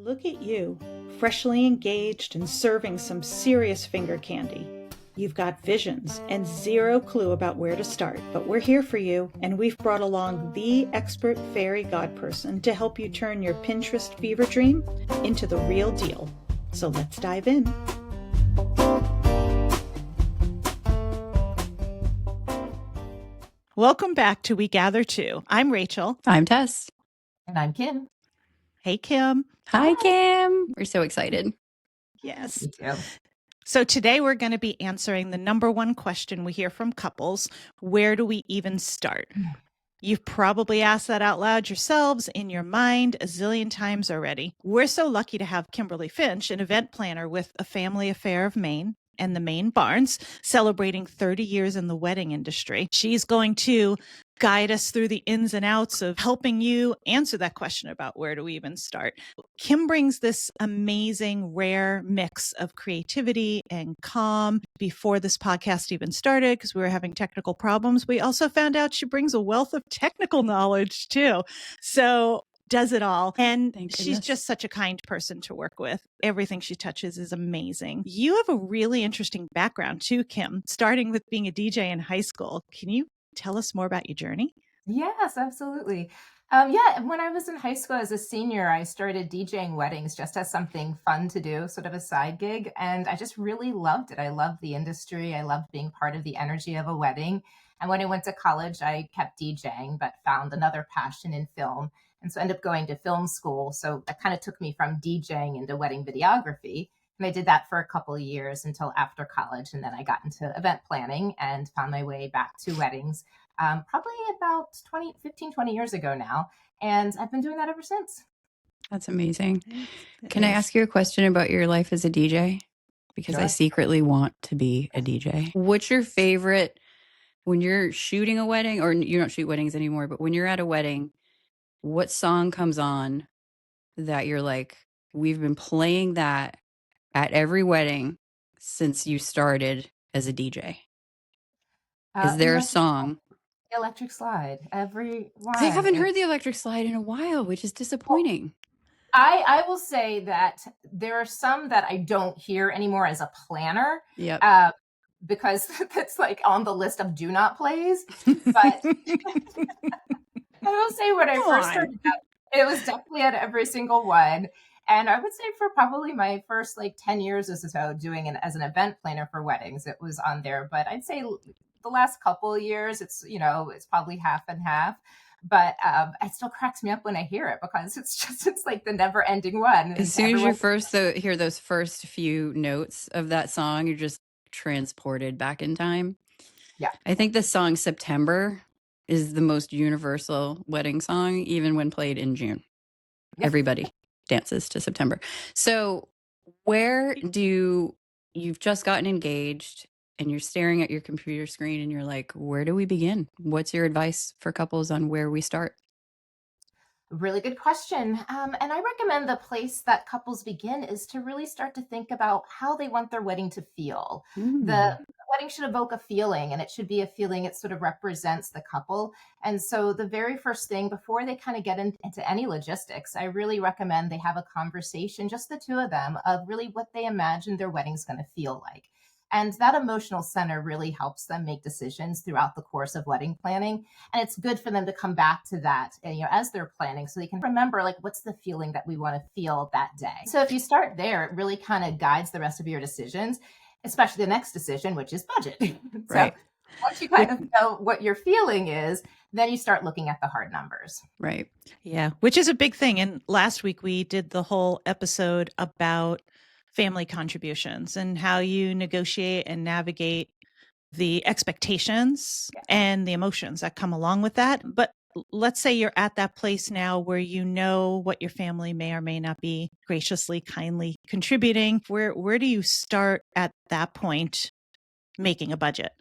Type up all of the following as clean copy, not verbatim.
Look at you, freshly engaged and serving some serious finger candy. You've got visions and zero clue about where to start, but we're here for you, and we've brought along the expert fairy godperson to help you turn your Pinterest fever dream into the real deal. So let's dive in. Welcome back to We Gather Too. I'm Rachel. I'm Tess. And I'm Kim. Hey, Kim. Hi, Kim. We're so excited. Yes. Me too. So today we're going to be answering the number one question we hear from couples. Where do we even start? You've probably asked that out loud yourselves in your mind a zillion times already. We're so lucky to have Kimberly Finch, an event planner with A Family Affair of Maine and the Maine Barns, celebrating 30 years in the wedding industry. She's going to guide us through the ins and outs of helping you answer that question about where do we even start. Kim brings this amazing, rare mix of creativity and calm. Before this podcast even started, because we were having technical problems, we also found out she brings a wealth of technical knowledge too. So does it all. And she's just such a kind person to work with. Everything she touches is amazing. You have a really interesting background too, Kim, starting with being a DJ in high school. Can you tell us more about your journey? Yes, absolutely. When I was in high school as a senior, I started DJing weddings just as something fun to do, sort of a side gig. And I just really loved it. I loved the industry. I loved being part of the energy of a wedding. And when I went to college, I kept DJing, but found another passion in film. And so I ended up going to film school. So that kind of took me from DJing into wedding videography. And I did that for a couple of years until after college. And then I got into event planning and found my way back to weddings, probably about 20 years ago now. And I've been doing that ever since. That's amazing. Can I ask you a question about your life as a DJ? Because Sure. I secretly want to be a DJ. What's your favorite when you're shooting a wedding, or you don't shoot weddings anymore, but when you're at a wedding, what song comes on that you're like, we've been playing that at every wedding since you started as a DJ? Is there a song? Electric Slide. Every one. I haven't heard the Electric Slide in a while, which is disappointing. I will say that there are some that I don't hear anymore as a planner. Yep. Because that's like on the list of do not plays. But I will say when I first started out, it was definitely at every single one. And I would say for probably my first 10 years or so doing it as an event planner for weddings, it was on there. But I'd say the last couple of years, it's probably half and half. But it still cracks me up when I hear it because it's like the never ending one. As soon as you first hear those first few notes of that song, you're just transported back in time. Yeah. I think the song September is the most universal wedding song, even when played in June. Yeah. Everybody dances to September. So you've just gotten engaged and you're staring at your computer screen and you're like, where do we begin? What's your advice for couples on where we start? Really good question. And I recommend the place that couples begin is to really start to think about how they want their wedding to feel. The wedding should evoke a feeling, and it should be a feeling that sort of represents the couple. And so the very first thing, before they kind of get into any logistics, I really recommend they have a conversation, just the two of them, of really what they imagine their wedding's going to feel like. And that emotional center really helps them make decisions throughout the course of wedding planning. And it's good for them to come back to that, as they're planning, so they can remember, what's the feeling that we want to feel that day. So if you start there, it really kind of guides the rest of your decisions, especially the next decision, which is budget. Right. So once you kind of know what your feeling is, then you start looking at the hard numbers. Right. Yeah, which is a big thing. And last week we did the whole episode about family contributions and how you negotiate and navigate the expectations and the emotions that come along with that. But let's say you're at that place now where you know what your family may or may not be graciously, kindly contributing. Where do you start at that point making a budget?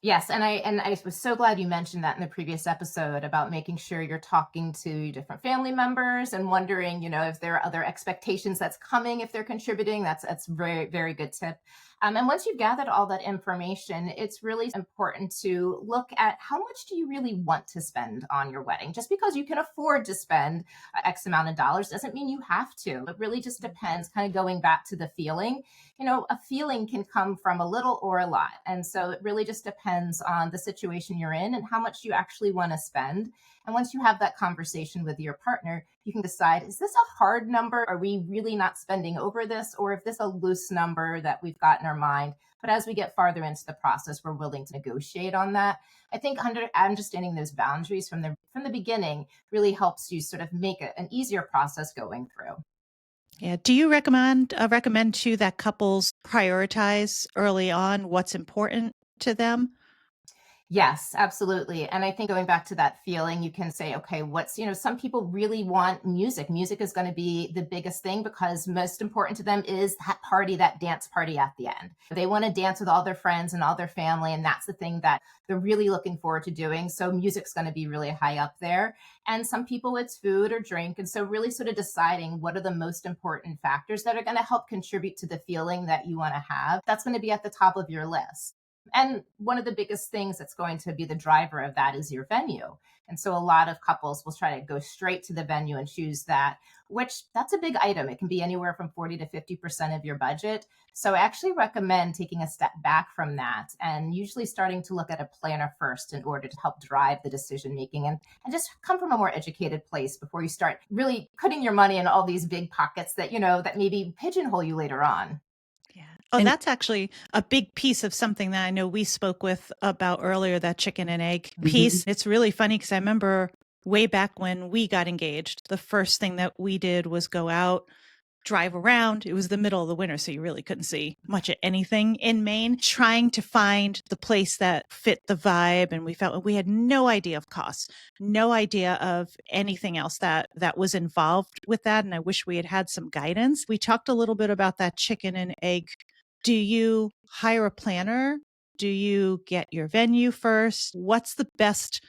Yes, and I was so glad you mentioned that in the previous episode about making sure you're talking to different family members and wondering, if there are other expectations that's coming if they're contributing. That's very, very good tip. And once you've gathered all that information, it's really important to look at how much do you really want to spend on your wedding. Just because you can afford to spend X amount of dollars doesn't mean you have to. It really just depends, kind of going back to the feeling. A feeling can come from a little or a lot. And so it really just depends on the situation you're in and how much you actually want to spend. And once you have that conversation with your partner, you can decide, is this a hard number? Are we really not spending over this? Or is this a loose number that we've got in our mind? But as we get farther into the process, we're willing to negotiate on that. I think understanding those boundaries from the beginning really helps you sort of make it an easier process going through. Yeah. Do you recommend too that couples prioritize early on what's important to them? Yes, absolutely. And I think going back to that feeling, you can say, okay, some people really want music. Music is going to be the biggest thing because most important to them is that party, that dance party at the end. They want to dance with all their friends and all their family. And that's the thing that they're really looking forward to doing. So music's going to be really high up there. And some people it's food or drink. And so really sort of deciding what are the most important factors that are going to help contribute to the feeling that you want to have. That's going to be at the top of your list. And one of the biggest things that's going to be the driver of that is your venue. And so a lot of couples will try to go straight to the venue and choose that, which that's a big item. It can be anywhere from 40 to 50% of your budget. So I actually recommend taking a step back from that and usually starting to look at a planner first in order to help drive the decision making and just come from a more educated place before you start really putting your money in all these big pockets that, that maybe pigeonhole you later on. Yeah. Oh, And- that's actually a big piece of something that I know we spoke with about earlier, that chicken and egg piece. It's really funny because I remember way back when we got engaged, the first thing that we did was go out, drive around. It was the middle of the winter, so you really couldn't see much of anything in Maine, trying to find the place that fit the vibe. And we felt we had no idea of costs, no idea of anything else that was involved with that. And I wish we had had some guidance. We talked a little bit about that chicken and egg. Do you hire a planner? Do you get your venue first? What's the best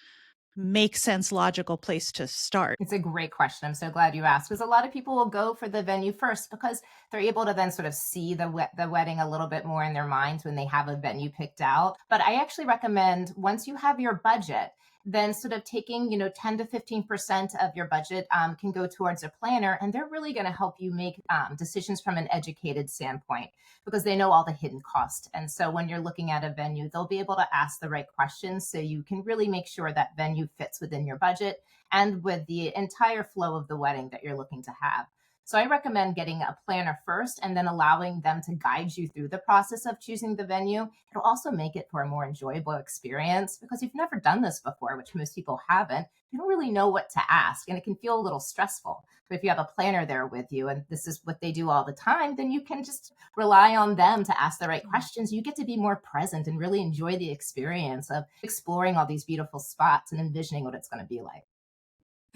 make sense, logical place to start? It's a great question. I'm so glad you asked because a lot of people will go for the venue first because they're able to then sort of see the wedding a little bit more in their minds when they have a venue picked out. But I actually recommend once you have your budget, then sort of taking 10 to 15% of your budget can go towards a planner, and they're really going to help you make decisions from an educated standpoint because they know all the hidden costs. And so when you're looking at a venue, they'll be able to ask the right questions so you can really make sure that venue fits within your budget and with the entire flow of the wedding that you're looking to have. So I recommend getting a planner first and then allowing them to guide you through the process of choosing the venue. It'll also make it for a more enjoyable experience because you've never done this before, which most people haven't. You don't really know what to ask and it can feel a little stressful. But if you have a planner there with you and this is what they do all the time, then you can just rely on them to ask the right questions. You get to be more present and really enjoy the experience of exploring all these beautiful spots and envisioning what it's going to be like.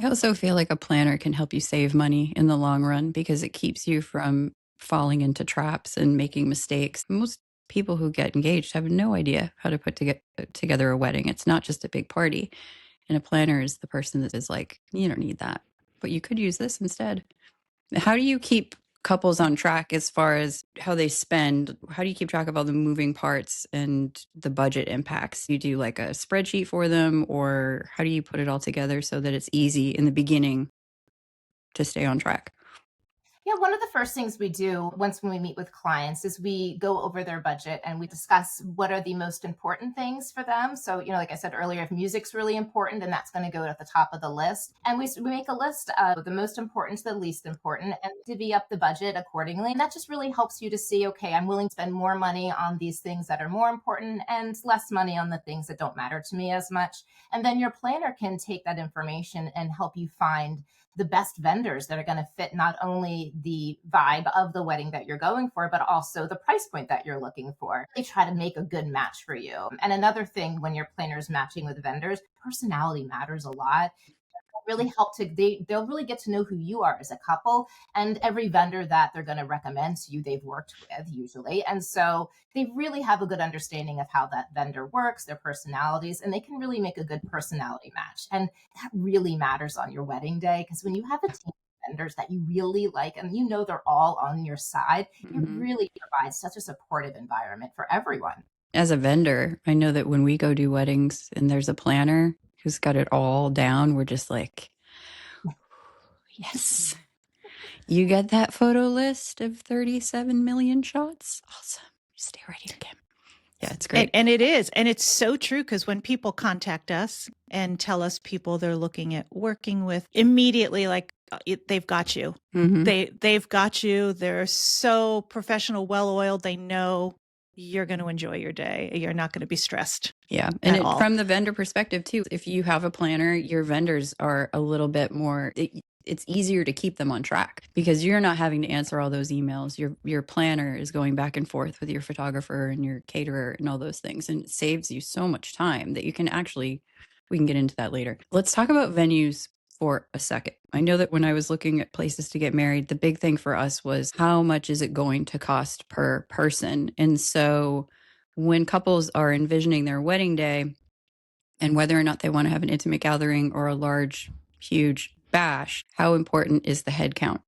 I also feel like a planner can help you save money in the long run because it keeps you from falling into traps and making mistakes. Most people who get engaged have no idea how to put together a wedding. It's not just a big party. And a planner is the person that is like, you don't need that, but you could use this instead. How do you keep couples on track as far as how they spend? How do you keep track of all the moving parts and the budget impacts? You do like a spreadsheet for them, or how do you put it all together so that it's easy in the beginning to stay on track? Yeah, one of the first things we do once when we meet with clients is we go over their budget and we discuss what are the most important things for them. So, like I said earlier, if music's really important, then that's going to go at the top of the list. And we make a list of the most important to the least important and divvy up the budget accordingly. And that just really helps you to see, okay, I'm willing to spend more money on these things that are more important and less money on the things that don't matter to me as much. And then your planner can take that information and help you find the best vendors that are going to fit not only the vibe of the wedding that you're going for, but also the price point that you're looking for. They try to make a good match for you. And another thing when your planner is matching with vendors, personality matters a lot. Really help they'll really get to know who you are as a couple and every vendor that they're going to recommend to you they've worked with usually, and so they really have a good understanding of how that vendor works, their personalities, and they can really make a good personality match. And that really matters on your wedding day because when you have a team vendors that you really like and you know they're all on your side, it really provides such a supportive environment for everyone. As a vendor, I know that when we go do weddings and there's a planner who's got it all down, we're just like, yes. You get that photo list of 37 million shots? Awesome. Stay right here, Kim. Yeah, it's great. And it is. And it's so true because when people contact us and tell us people they're looking at working with, immediately, like, they've got you. They've got you. They're so professional, well-oiled. They know you're going to enjoy your day. You're not going to be stressed. Yeah. And from the vendor perspective too, if you have a planner, your vendors are a little bit more, it's easier to keep them on track because you're not having to answer all those emails. Your planner is going back and forth with your photographer and your caterer and all those things. And it saves you so much time that you can actually, we can get into that later. Let's talk about venues for a second. I know that when I was looking at places to get married, the big thing for us was how much is it going to cost per person? And so when couples are envisioning their wedding day and whether or not they want to have an intimate gathering or a large, huge bash, how important is the head count?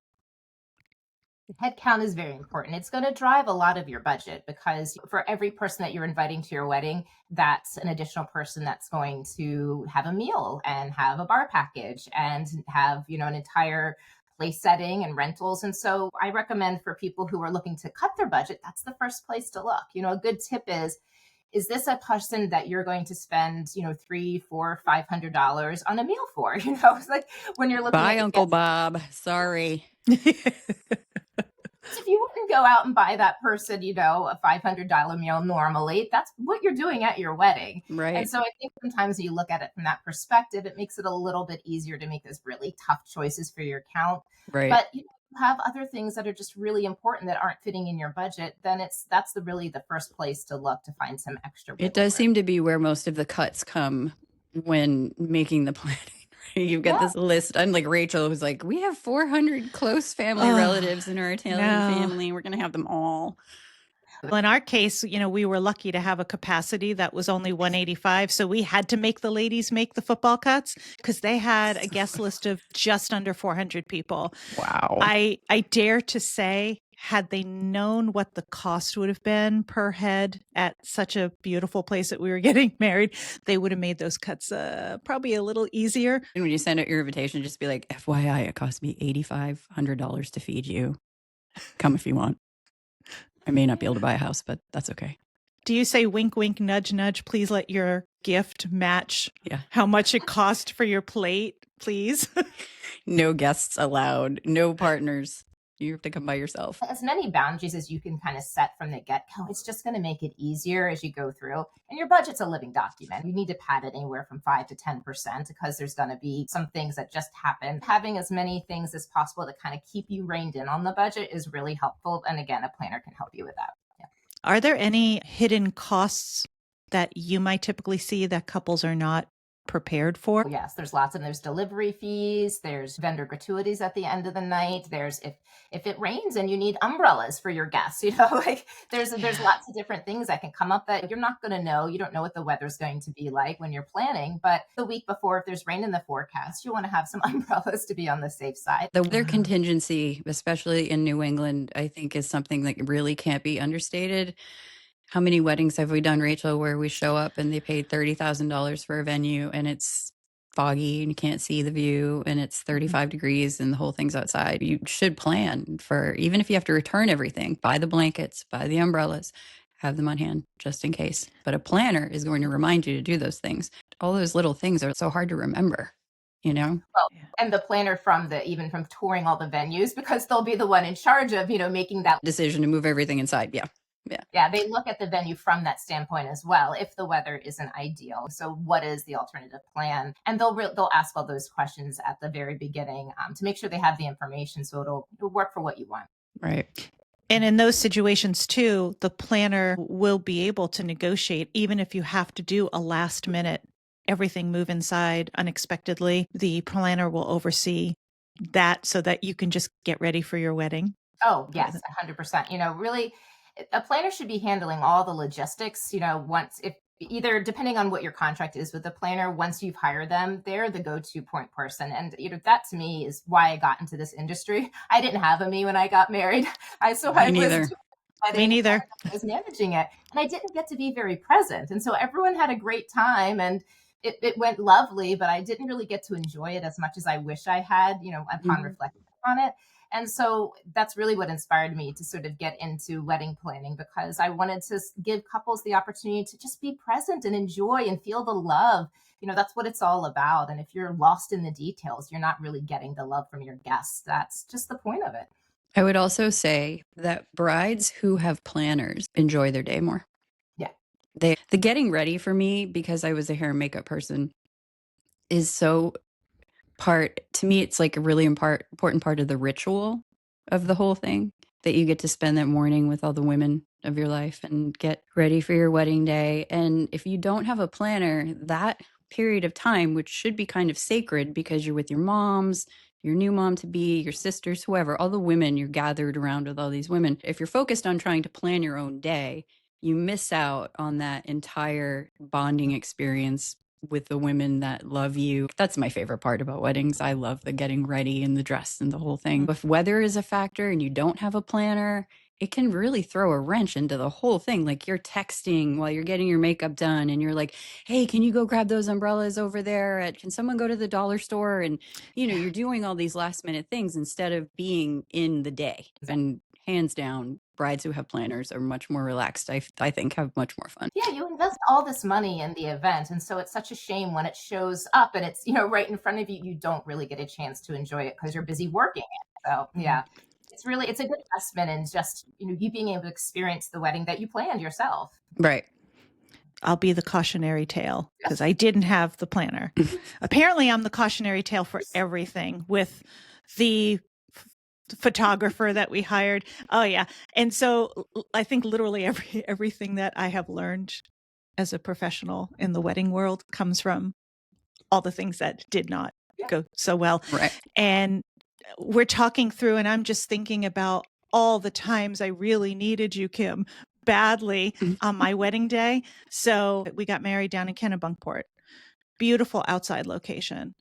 The head count is very important. It's going to drive a lot of your budget because for every person that you're inviting to your wedding, that's an additional person that's going to have a meal and have a bar package and have, an entire place setting and rentals. And so I recommend for people who are looking to cut their budget, that's the first place to look. A good tip is this a person that you're going to spend, $300, $400, $500 on a meal for? It's like when you're looking Bye, Uncle Bob. Sorry. If you wouldn't go out and buy that person, a $500 meal normally, that's what you're doing at your wedding. Right. And so I think sometimes you look at it from that perspective, it makes it a little bit easier to make those really tough choices for your count. Right. But you have other things that are just really important that aren't fitting in your budget, then that's really the first place to look to find some extra. It does seem to be where most of the cuts come when making the planning. You've got this list, unlike Rachel, who's like, we have 400 close family relatives in our Italian family. We're going to have them all. Well, in our case, we were lucky to have a capacity that was only 185. So we had to make the ladies make the football cuts because they had a guest list of just under 400 people. Wow. I dare to say, had they known what the cost would have been per head at such a beautiful place that we were getting married, they would have made those cuts probably a little easier. And when you send out your invitation, just be like, FYI, it cost me $8,500 to feed you. Come if you want. I may not be able to buy a house, but that's okay. Do you say wink, wink, nudge, nudge? Please let your gift match how much it cost for your plate, please? No guests allowed. No partners. You have to come by yourself. As many boundaries as you can kind of set from the get-go, it's just going to make it easier as you go through. And your budget's a living document. You need to pad it anywhere from 5 to 10% because there's going to be some things that just happen. Having as many things as possible to kind of keep you reined in on the budget is really helpful. And again, a planner can help you with that. Yeah. Are there any hidden costs that you might typically see that couples are not prepared for? Yes, there's lots of them. There's delivery fees, there's vendor gratuities at the end of the night. There's if it rains and you need umbrellas for your guests, there's lots of different things that can come up that you're not going to know. You don't know what the weather's going to be like when you're planning, but the week before, if there's rain in the forecast, you want to have some umbrellas to be on the safe side. The weather contingency, especially in New England, I think is something that really can't be understated. How many weddings have we done, Rachel, where we show up and they paid $30,000 for a venue and it's foggy and you can't see the view and it's 35 degrees and the whole thing's outside? You should plan for, even if you have to return everything, buy the blankets, buy the umbrellas, have them on hand just in case. But a planner is going to remind you to do those things. All those little things are so hard to remember. Well, and the planner even from touring all the venues, because they'll be the one in charge of, making that decision to move everything inside. Yeah, they look at the venue from that standpoint as well. If the weather isn't ideal, so what is the alternative plan? And they'll ask all those questions at the very beginning to make sure they have the information so it'll work for what you want. Right. And in those situations too, the planner will be able to negotiate, even if you have to do a last minute, everything move inside unexpectedly. The planner will oversee that so that you can just get ready for your wedding. Oh, yes, 100%. Really, a planner should be handling all the logistics, once if either depending on what your contract is with the planner, once you've hired them, they're the go-to point person. And that to me is why I got into this industry. I didn't have a me when I got married. I was Me neither. I was managing it, and I didn't get to be very present. And so everyone had a great time, and it went lovely, but I didn't really get to enjoy it as much as I wish I had, upon reflecting on it. And so that's really what inspired me to sort of get into wedding planning, because I wanted to give couples the opportunity to just be present and enjoy and feel the love. That's what it's all about. And if you're lost in the details, you're not really getting the love from your guests. That's just the point of it. I would also say that brides who have planners enjoy their day more. Yeah. The getting ready for me, because I was a hair and makeup person, is so to me, it's like a really important part of the ritual of the whole thing, that you get to spend that morning with all the women of your life and get ready for your wedding day. And if you don't have a planner, that period of time, which should be kind of sacred because you're with your moms, your new mom to be, your sisters, whoever, all the women, you're gathered around with all these women. If you're focused on trying to plan your own day, you miss out on that entire bonding experience with the women that love you. That's my favorite part about weddings. I love the getting ready and the dress and the whole thing. If weather is a factor and you don't have a planner, it can really throw a wrench into the whole thing. Like, you're texting while you're getting your makeup done and you're like, hey, can you go grab those umbrellas over there? Can someone go to the dollar store? And, you're doing all these last minute things instead of being in the day. And hands down, brides who have planners are much more relaxed. I think have much more fun. Yeah, you invest all this money in the event, and so it's such a shame when it shows up and it's right in front of you. You don't really get a chance to enjoy it because you're busy working it. So yeah, it's a good investment in just you being able to experience the wedding that you planned yourself. Right. I'll be the cautionary tale because I didn't have the planner. Apparently, I'm the cautionary tale for everything with the photographer that we hired. Oh yeah. And so I think literally everything that I have learned as a professional in the wedding world comes from all the things that did not go so well. Right. And we're talking through, and I'm just thinking about all the times I really needed you, Kim, badly on my wedding day. So we got married down in Kennebunkport. Beautiful outside location.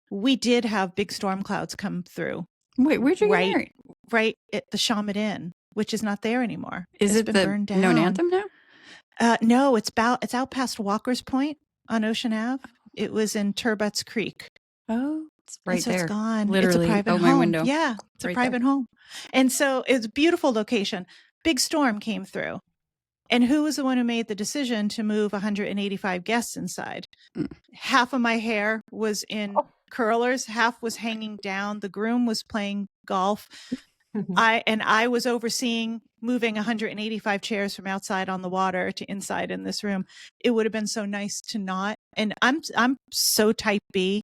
We did have big storm clouds come through. Wait, where'd you get married? Right at the Shaman Inn, which is not there anymore. Is it's it been the burned down. known anthem now? No, it's out past Walker's Point on Ocean Ave. It was in Turbot's Creek. Oh, it's right there. It's gone. Literally, it's a private home. My window. Yeah, it's right a private home. And so it's a beautiful location. Big storm came through. And who was the one who made the decision to move 185 guests inside? Half of my hair was in curlers, half was hanging down. The groom was playing golf. I was overseeing moving 185 chairs from outside on the water to inside in this room. It would have been so nice to not. And I'm so type B.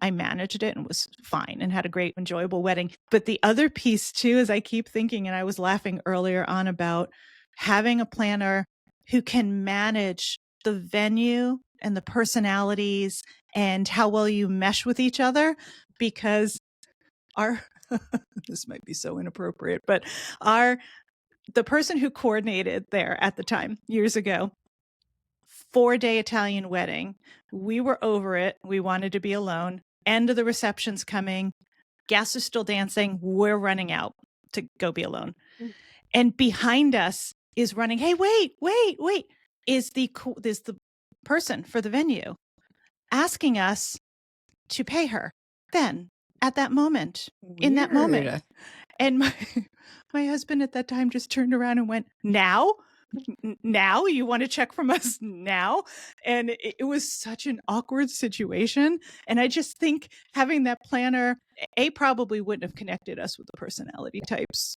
I managed it and was fine and had a great, enjoyable wedding. But the other piece too is I keep thinking, and I was laughing earlier on about having a planner who can manage the venue and the personalities and how well you mesh with each other, because this might be so inappropriate, but the person who coordinated there at the time, years ago, 4-day Italian wedding, we were over it. We wanted to be alone. End of the reception's coming. Guests are still dancing. We're running out to go be alone. And behind us is running, hey, wait, is the person for the venue asking us to pay her then at that moment. Weird. In that moment. And my husband at that time just turned around and went, now you want to check from us now? And it was such an awkward situation. And I just think having that planner, probably wouldn't have connected us with the personality types,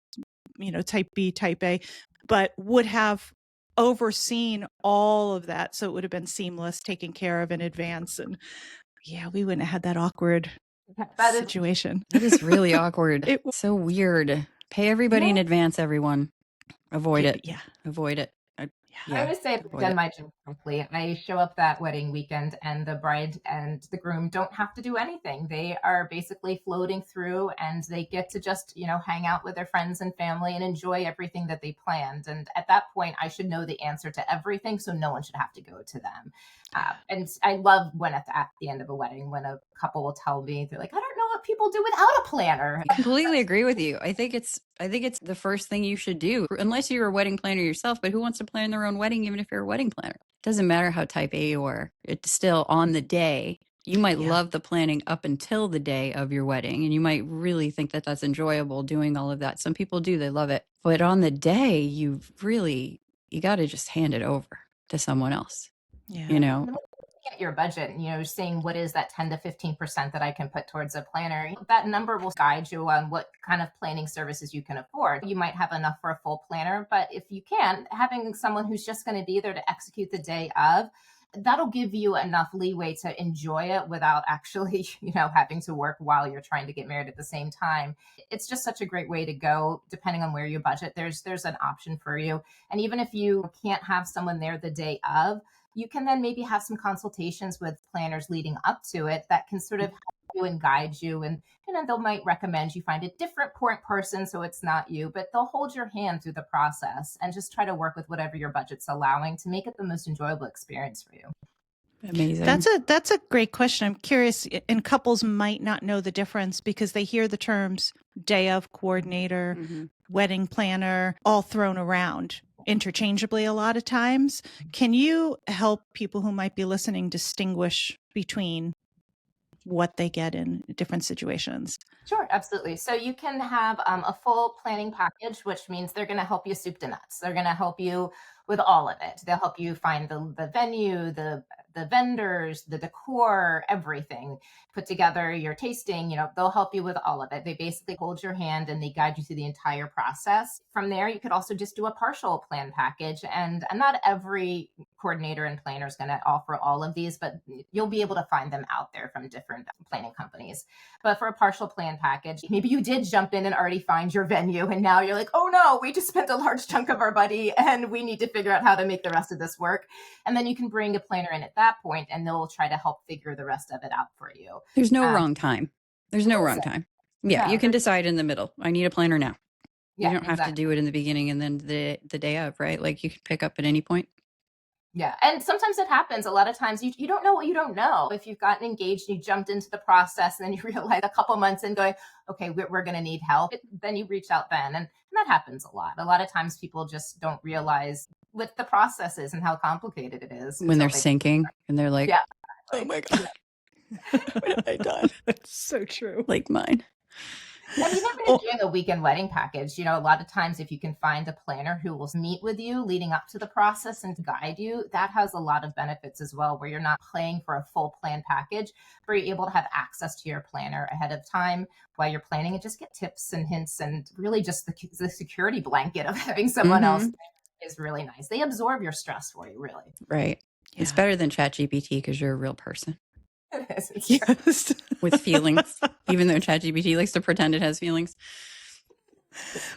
type B, type A, but would have overseen all of that. So it would have been seamless, taken care of in advance. And yeah, we wouldn't have had that awkward situation. That is really awkward. It's so weird. Pay everybody in advance, everyone. Avoid it. Yeah. Avoid it. Yeah. I always say I've done my job correctly. I show up that wedding weekend, and the bride and the groom don't have to do anything. They are basically floating through, and they get to just, hang out with their friends and family and enjoy everything that they planned. And at that point, I should know the answer to everything, so no one should have to go to them. And I love when at the end of a wedding, when a couple will tell me, they're like, I don't know what people do without a planner. I completely agree with you. I think it's the first thing you should do, unless you're a wedding planner yourself. But who wants to plan their own wedding, even if you're a wedding planner? It doesn't matter how type A you are. It's still on the day. You might love the planning up until the day of your wedding, and you might really think that that's enjoyable doing all of that. Some people do; they love it. But on the day, you got to just hand it over to someone else. Yeah. At your budget, seeing what is that 10 to 15% that I can put towards a planner. That number will guide you on what kind of planning services you can afford. You might have enough for a full planner, but if you can't, having someone who's just going to be there to execute the day of, that'll give you enough leeway to enjoy it without actually, having to work while you're trying to get married at the same time. It's just such a great way to go. Depending on where you budget, there's an option for you. And even if you can't have someone there the day of, you can then maybe have some consultations with planners leading up to it that can sort of help you and guide you. And they might recommend you find a different point person so it's not you, but they'll hold your hand through the process and just try to work with whatever your budget's allowing to make it the most enjoyable experience for you. Amazing. That's a great question. I'm curious, and couples might not know the difference because they hear the terms day of coordinator, wedding planner, all thrown around interchangeably a lot of times. Can you help people who might be listening distinguish between what they get in different situations? Sure, absolutely. So you can have a full planning package, which means they're going to help you soup to nuts. They're going to help you with all of it. They'll help you find the venue, the vendors, the decor, everything, put together your tasting, they'll help you with all of it. They basically hold your hand and they guide you through the entire process. From there, you could also just do a partial plan package. And not every coordinator and planner is going to offer all of these, but you'll be able to find them out there from different planning companies. But for a partial plan package, maybe you did jump in and already find your venue, and now you're like, oh no, we just spent a large chunk of our money and we need to figure out how to make the rest of this work. And then you can bring a planner in at that point and they'll try to help figure the rest of it out for you. There's no wrong time. There's no wrong time. Yeah, you can decide in the middle. I need a planner now. You don't have to do it in the beginning and then the day of, right? Like you can pick up at any point. Yeah. And sometimes it happens. A lot of times you don't know what you don't know. If you've gotten engaged, you jumped into the process and then you realize a couple months in going, okay, we're going to need help. Then you reach out then. And that happens a lot. A lot of times people just don't realize what the process is and how complicated it is. When they're sinking and they're like, oh my God, what have I done? That's so true. Like mine. And even when you're doing a weekend wedding package, a lot of times if you can find a planner who will meet with you leading up to the process and guide you, that has a lot of benefits as well, where you're not paying for a full plan package, where you're able to have access to your planner ahead of time while you're planning and just get tips and hints, and really just the security blanket of having someone else is really nice. They absorb your stress for you, really. Right. Yeah. It's better than ChatGPT because you're a real person. Yes. With feelings, even though ChatGPT likes to pretend it has feelings.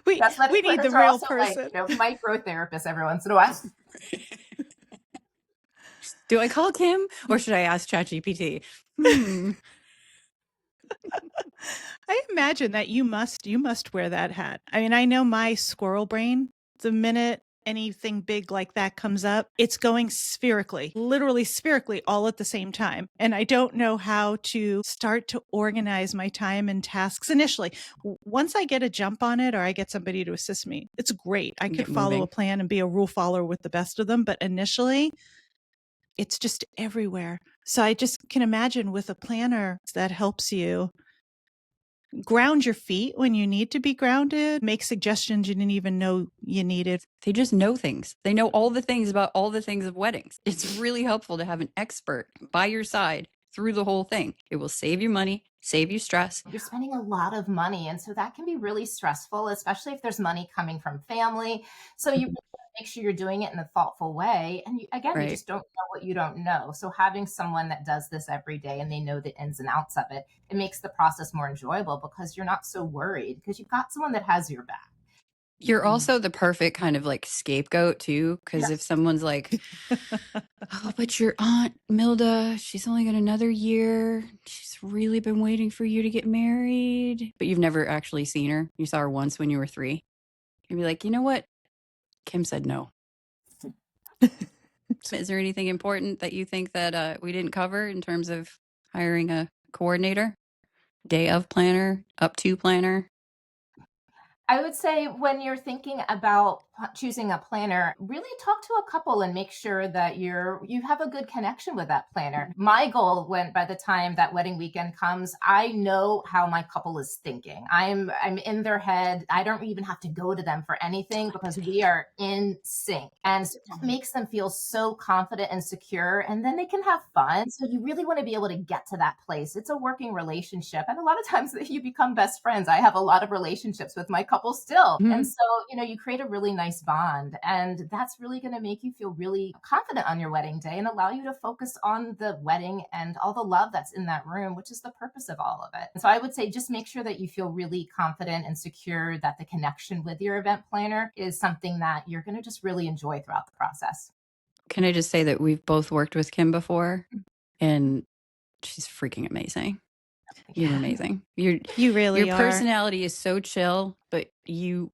We need the real person. Like, micro therapists every once in a while. Do I call Kim or should I ask ChatGPT? I imagine that you must wear that hat. I mean, I know my squirrel brain, the minute anything big like that comes up, it's going spherically, literally spherically, all at the same time. And I don't know how to start to organize my time and tasks initially. Once I get a jump on it or I get somebody to assist me, it's great. I could follow a plan and be a rule follower with the best of them. But initially, it's just everywhere. So I just can imagine with a planner that helps you ground your feet when you need to be grounded, make suggestions you didn't even know you needed. They just know things. They know all the things about all the things of weddings. It's really helpful to have an expert by your side through the whole thing. It will save you money, save you stress. You're spending a lot of money. And so that can be really stressful, especially if there's money coming from family. So you make sure you're doing it in a thoughtful way. And you just don't know what you don't know. So having someone that does this every day and they know the ins and outs of it, it makes the process more enjoyable because you're not so worried because you've got someone that has your back. You're also the perfect kind of like scapegoat too, because if someone's like, oh, but your aunt Milda, she's only got another year. She's really been waiting for you to get married, but you've never actually seen her. You saw her once when you were 3. You'd be like, you know what? Kim said no. Is there anything important that you think that we didn't cover in terms of hiring a coordinator, day of planner, up to planner? I would say when you're thinking about choosing a planner, really talk to a couple and make sure that you have a good connection with that planner. My goal, when by the time that wedding weekend comes, I know how my couple is thinking. I'm in their head. I don't even have to go to them for anything because we are in sync. And so that makes them feel so confident and secure, and then they can have fun. So you really want to be able to get to that place. It's a working relationship. And a lot of times you become best friends. I have a lot of relationships with my couple still. And so, you create a really nice bond, and that's really going to make you feel really confident on your wedding day and allow you to focus on the wedding and all the love that's in that room, which is the purpose of all of it. And so I would say just make sure that you feel really confident and secure that the connection with your event planner is something that you're going to just really enjoy throughout the process. Can I just say that we've both worked with Kim before, and she's freaking amazing. You're amazing. You really your are. personality is so chill, but you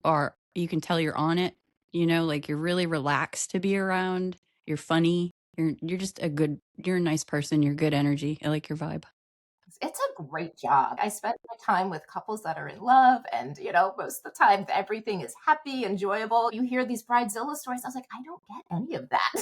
can tell you're on it. Like you're really relaxed to be around. You're funny. You're just you're a nice person. You're good energy. I like your vibe. It's a great job. I spend my time with couples that are in love, and most of the time everything is happy, enjoyable. You hear these bridezilla stories. I was like, I don't get any of that.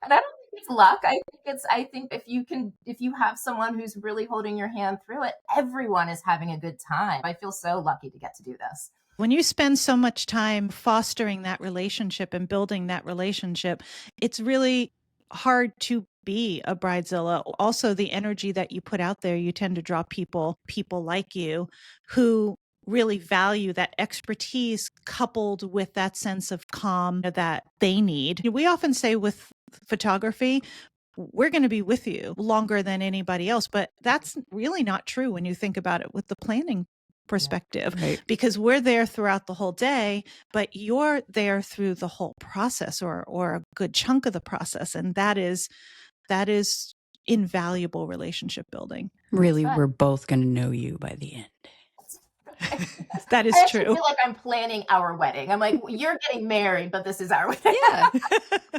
And I don't think it's luck. I think if you have someone who's really holding your hand through it, everyone is having a good time. I feel so lucky to get to do this. When you spend so much time fostering that relationship and building that relationship, it's really hard to be a bridezilla. Also, the energy that you put out there, you tend to draw people like you who really value that expertise coupled with that sense of calm that they need. We often say with photography, we're going to be with you longer than anybody else, but that's really not true when you think about it with the planning perspective, Right. because we're there throughout the whole day, but you're there through the whole process or a good chunk of the process. And that is invaluable relationship building. Really, we're both going to know you by the end. That is I true. feel like I'm planning our wedding. I'm like, you're getting married, but this is our wedding. Yeah.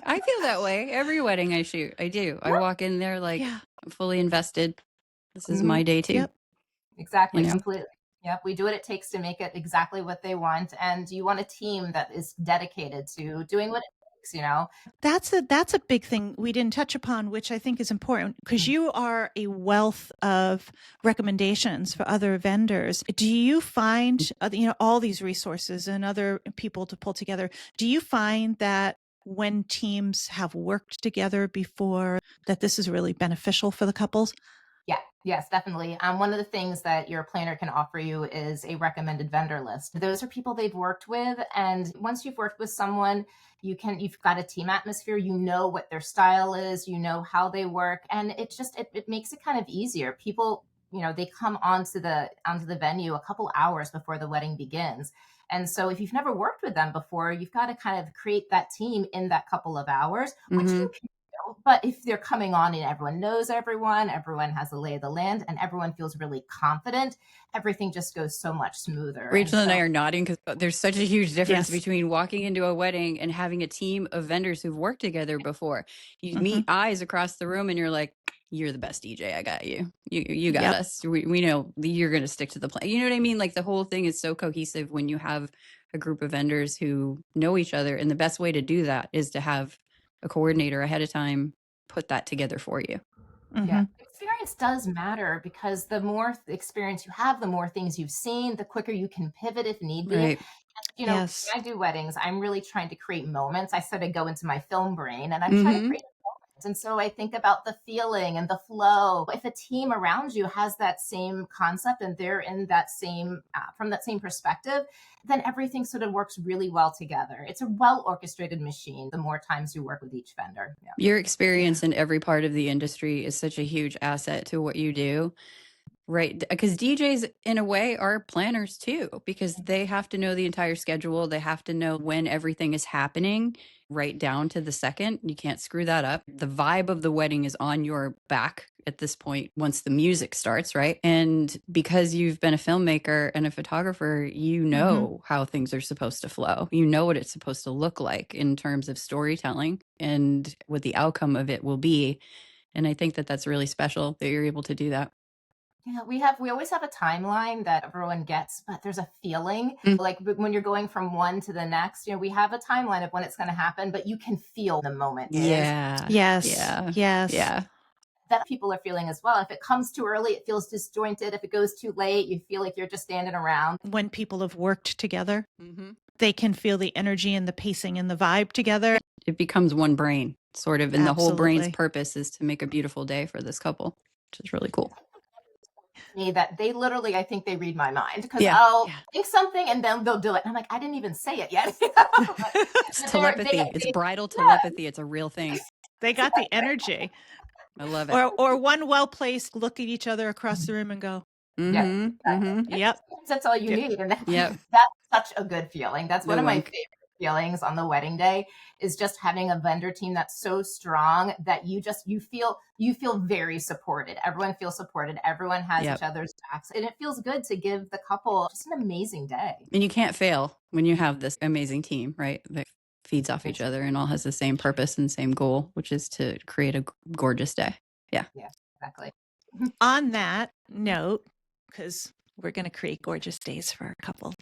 I feel that way. Every wedding I shoot, I do. I walk in there like fully invested. This is my day too. Yep. Exactly. Completely. Yep. We do what it takes to make it exactly what they want. And you want a team that is dedicated to doing what it takes, That's a big thing we didn't touch upon, which I think is important because you are a wealth of recommendations for other vendors. Do you find, all these resources and other people to pull together? Do you find that when teams have worked together before, that this is really beneficial for the couples? Yeah, yes, definitely. One of the things that your planner can offer you is a recommended vendor list. Those are people they've worked with. And once you've worked with someone, you've got a team atmosphere, you know what their style is, you know how they work. And it makes it kind of easier. People, they come onto the venue a couple hours before the wedding begins. And so if you've never worked with them before, you've got to kind of create that team in that couple of hours, which you can. But if they're coming on and everyone knows everyone has the lay of the land, and everyone feels really confident, everything just goes so much smoother. Rachel and I are nodding because there's such a huge difference between walking into a wedding and having a team of vendors who've worked together before. You meet eyes across the room and you're like, you're the best DJ. I got you. You got us. We know you're going to stick to the plan. You know what I mean? Like the whole thing is so cohesive when you have a group of vendors who know each other. And the best way to do that is to have a coordinator ahead of time put that together for you. Yeah, experience does matter because the more experience you have, the more things you've seen, the quicker you can pivot if need be. Right. And, when I do weddings, I'm really trying to create moments. I sort of go into my film brain and I'm trying to create moments. And so I think about the feeling and the flow. If a team around you has that same concept and they're in that same, from that same perspective, then everything sort of works really well together. It's a well orchestrated machine the more times you work with each vendor. Your experience in every part of the industry is such a huge asset to what you do. Right. Because DJs, in a way, are planners too, because they have to know the entire schedule. They have to know when everything is happening, right down to the second. You can't screw that up. The vibe of the wedding is on your back at this point once the music starts, right? And because you've been a filmmaker and a photographer, you know how things are supposed to flow. You know what it's supposed to look like in terms of storytelling and what the outcome of it will be. And I think that that's really special that you're able to do that. Yeah, we always have a timeline that everyone gets, but there's a feeling like when you're going from one to the next, we have a timeline of when it's going to happen, but you can feel the moment Yeah. Yes. Yeah. Yes. Yeah. that people are feeling as well. If it comes too early, it feels disjointed. If it goes too late, you feel like you're just standing around. When people have worked together, they can feel the energy and the pacing and the vibe together. It becomes one brain, sort of. And the whole brain's Absolutely. purpose is to make a beautiful day for this couple, which is really cool. Me that they literally, I think they read my mind because Yeah. I'll think something and then they'll do it. And I'm like, I didn't even say it yet. It's telepathy. It's bridal telepathy. It's a real thing. They got the energy. I love it. Or one well-placed look at each other across the room and go, Yep. That's all you need. And that's such a good feeling. That's one of my favorite feelings on the wedding day is just having a vendor team that's so strong that you feel very supported. Everyone feels supported. Everyone has each other's backs. And it feels good to give the couple just an amazing day. And you can't fail when you have this amazing team, right? That feeds off each other and all has the same purpose and same goal, which is to create a gorgeous day. Yeah. Yeah, exactly. On that note, because we're going to create gorgeous days for our couple,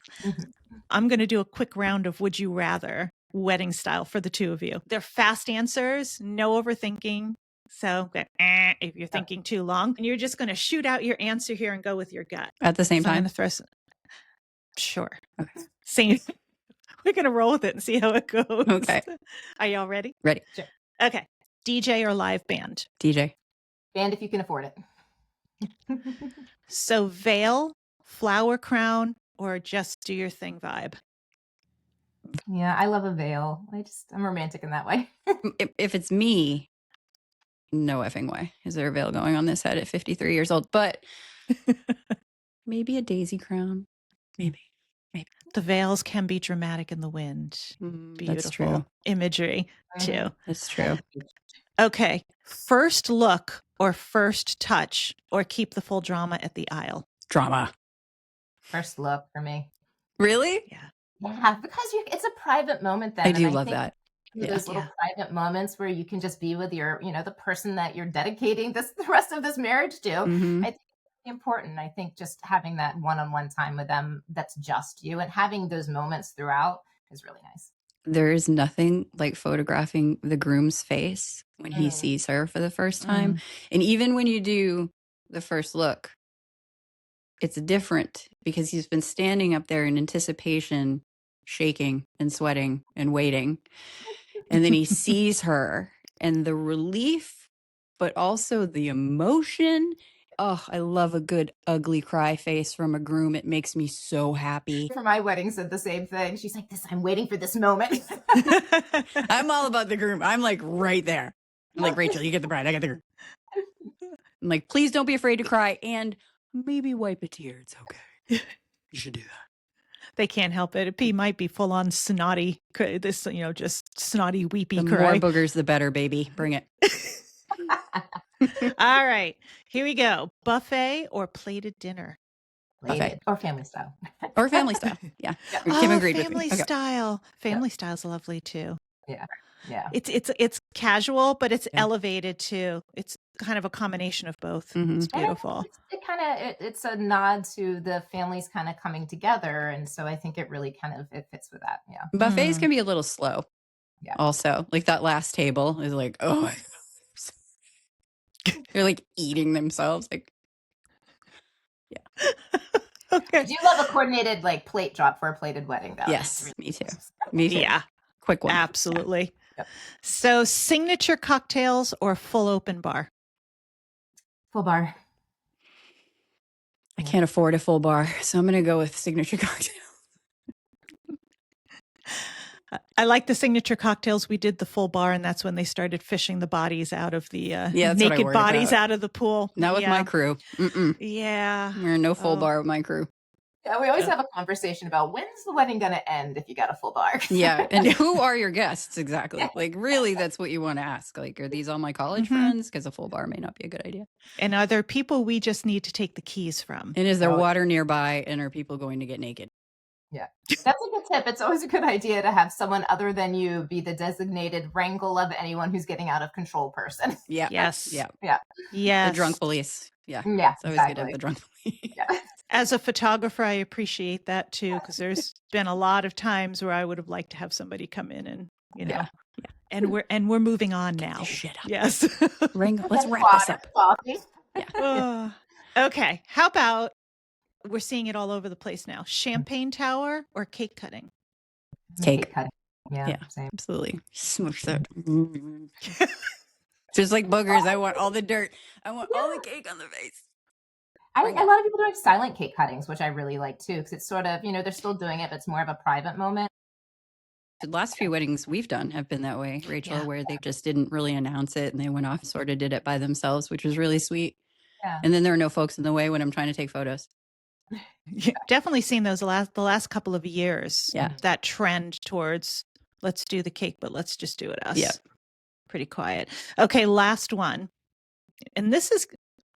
I'm going to do a quick round of would you rather wedding style for the two of you. They're fast answers, no overthinking. So if you're thinking too long, and you're just going to shoot out your answer here and go with your gut. At the same time? I'm going to throw Sure. Okay. Same. We're going to roll with it and see how it goes. Okay. Are y'all ready? Ready. Sure. Okay. DJ or live band? DJ. Band if you can afford it. So veil, flower crown, or just do your thing vibe? Yeah, I love a veil. I'm romantic in that way. If it's me, no effing way. Is there a veil going on this head at 53 years old? But maybe a daisy crown. Maybe. The veils can be dramatic in the wind. Beautiful That's true. imagery too. That's true. Okay. First look or first touch or keep the full drama at the aisle? Drama. First look for me. Really? Yeah. Yeah, because it's a private moment then. I do love that. Those little private moments where you can just be with your, the person that you're dedicating the rest of this marriage to. I think it's important. I think just having that one-on-one time with them that's just you and having those moments throughout is really nice. There is nothing like photographing the groom's face when he sees her for the first time. And even when you do the first look, it's different because he's been standing up there in anticipation, shaking and sweating and waiting. And then he sees her and the relief, but also the emotion. Oh, I love a good ugly cry face from a groom. It makes me so happy. For my wedding said the same thing. She's like, I'm waiting for this moment. I'm all about the groom. I'm like right there. I'm like, Rachel, you get the bride. I got the groom. I'm like, please don't be afraid to cry and maybe wipe a tear. It's okay. You should do that. They can't help it. It might be full on snotty, just snotty, weepy The cry. more boogers, the better, baby. Bring it. All right, here we go. Buffet or plated dinner? Plated. Or family style. Or family style. Yeah. Kim agreed with me. Family style. Family style's lovely too. Yeah. Yeah. It's casual, but it's elevated too. It's kind of a combination of both. It's beautiful. It's a nod to the families kind of coming together, and so I think it really it fits with that. Yeah. Buffets can be a little slow. Yeah. Also, like that last table is like, oh my God. They're like eating themselves. Like, yeah. Okay. I do love a coordinated plate drop for a plated wedding, though. Yes, really me too. Me too. Yeah. Quick one. Absolutely. Yeah. So, signature cocktails or full open bar? Full bar. I can't afford a full bar, so I'm going to go with signature cocktail. I like the signature cocktails. We did the full bar, and that's when they started fishing the bodies out of the that's what I naked worry bodies about. out of the pool. Not with my crew. Yeah. We're no full bar with my crew. Yeah, we always have a conversation about when's the wedding going to end if you got a full bar. Yeah. And who are your guests exactly? Like, really, that's what you want to ask. Like, are these all my college friends? Because a full bar may not be a good idea. And are there people we just need to take the keys from? And is there water nearby? And are people going to get naked? Yeah, that's a good tip. It's always a good idea to have someone other than you be the designated wrangle of anyone who's getting out of control person. Yeah. Yes. Yeah. Yeah. Yes. The drunk police. Yeah. Yeah. It's always good to have the drunk police. Yeah. As a photographer, I appreciate that too, because there's been a lot of times where I would have liked to have somebody come in and, you know, and we're moving on now. Shit up. Yes. Let's wrap this up. Yeah. Okay. How about we're seeing it all over the place now? Champagne tower or cake cutting? Cake. Cutting. Yeah. Same. Absolutely. Smush that. Just like boogers, I want all the dirt. I want all the cake on the face. A lot of people doing silent cake cuttings, which I really like too, because it's sort of, they're still doing it, but it's more of a private moment. The last few weddings we've done have been that way, Rachel, where they just didn't really announce it and they went off and sort of did it by themselves, which was really sweet. Yeah. And then there are no folks in the way when I'm trying to take photos. Definitely seen those the last couple of years. Yeah. That trend towards let's do the cake, but let's just do it us. Yeah. Pretty quiet. Okay, last one. And this is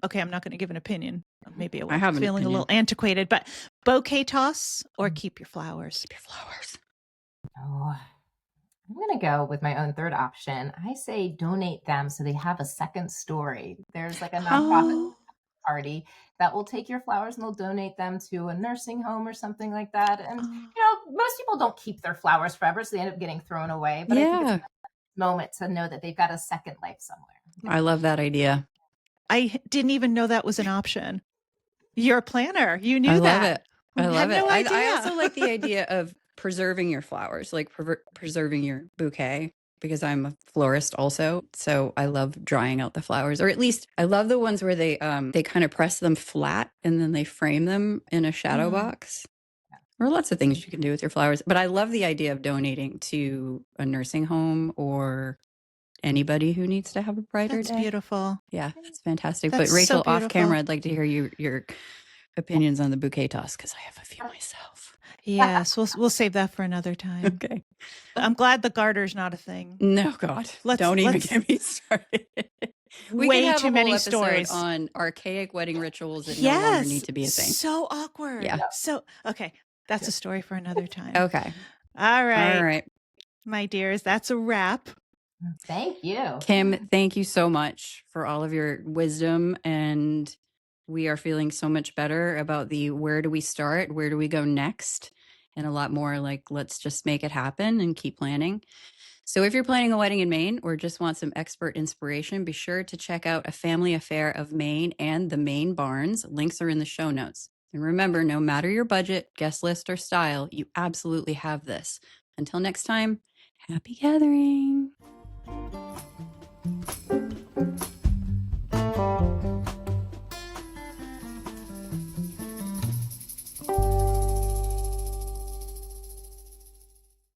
okay, I'm not going to give an opinion. Maybe I was feeling a little antiquated, but bouquet toss or keep your flowers? Keep your flowers. Oh, I'm going to go with my own third option. I say donate them so they have a second story. There's like a nonprofit party that will take your flowers and they'll donate them to a nursing home or something like that. And, most people don't keep their flowers forever, so they end up getting thrown away. But I think it's a moment to know that they've got a second life somewhere. I love that idea. I didn't even know that was an option. You're a planner. You knew that. I love it. No idea. I also like the idea of preserving your flowers, like preserving your bouquet, because I'm a florist also. So I love drying out the flowers, or at least I love the ones where they kind of press them flat and then they frame them in a shadow box. There are lots of things you can do with your flowers, but I love the idea of donating to a nursing home or anybody who needs to have a brighter day. That's beautiful. Yeah, that's fantastic. That's but Rachel, so off camera, I'd like to hear your opinions on the bouquet toss, because I have a few myself. Yes, we'll save that for another time. Okay. I'm glad the garter's not a thing. No, God. Don't even get me started. We way can have too a many whole stories on archaic wedding rituals that no longer need to be a thing. So awkward. Yeah. So, okay. That's a story for another time. Okay. All right. All right. My dears, that's a wrap. Thank you. Kim, thank you so much for all of your wisdom. And we are feeling so much better about the where do we start? Where do we go next? And a lot more like, let's just make it happen and keep planning. So if you're planning a wedding in Maine or just want some expert inspiration, be sure to check out A Family Affair of Maine and the Maine Barns. Links are in the show notes. And remember, no matter your budget, guest list, or style, you absolutely have this. Until next time, happy gathering.